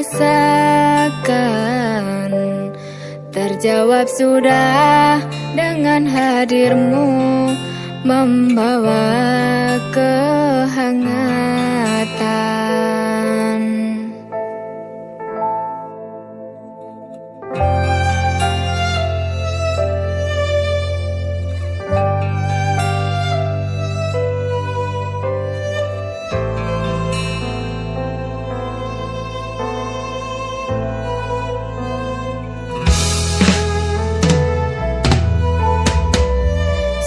rasakan terjawab sudah dengan hadirmu, membawa kehangatan.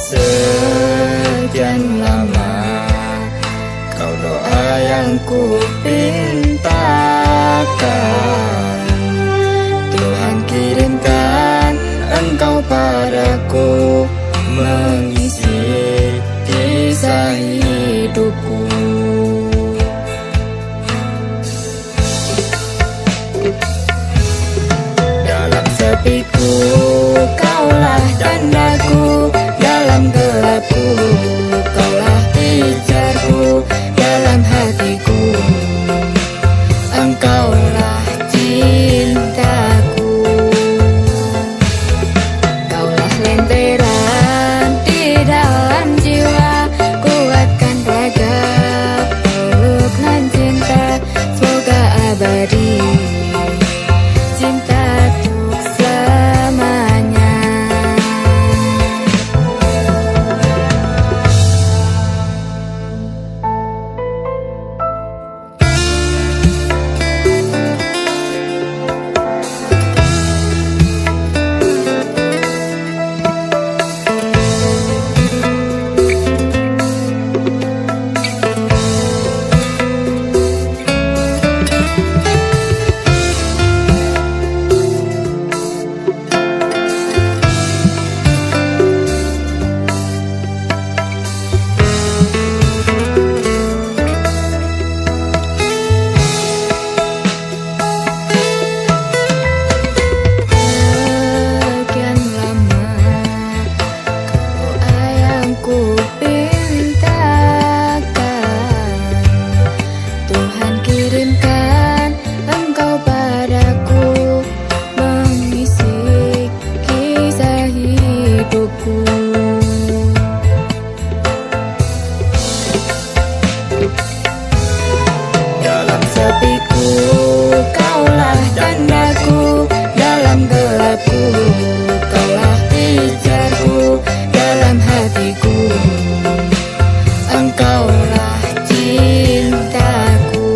Sekian lama kau doa yang ku pintakan, Tuhan kirimkan engkau padaku, mengisi kisah hidupku. Dalam sepiku kaulah tandaku, dalam gelapku kaulah pijarku, dalam hatiku engkaulah cintaku. Kaulah lenteran di dalam jiwa, kuatkan raga, peluk nan cinta, semoga abadi cinta untuk selamanya. Dalam sepiku kaulah tandaku, dalam gelapku kaulah pijarku, dalam hatiku engkaulah cintaku.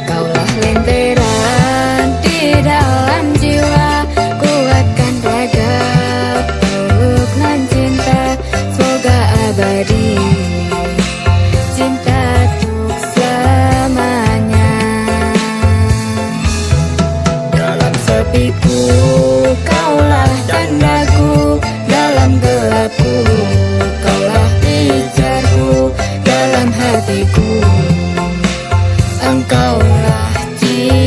Kaulah lenteran di dalam jiwa, kuatkan raga, peluk nan cinta, semoga abadi cinta untuk selamanya. Dalam sepiku kaulah tandaku, dalam gelapku kaulah pijarku, dalam hatiku engkaulah cintaku.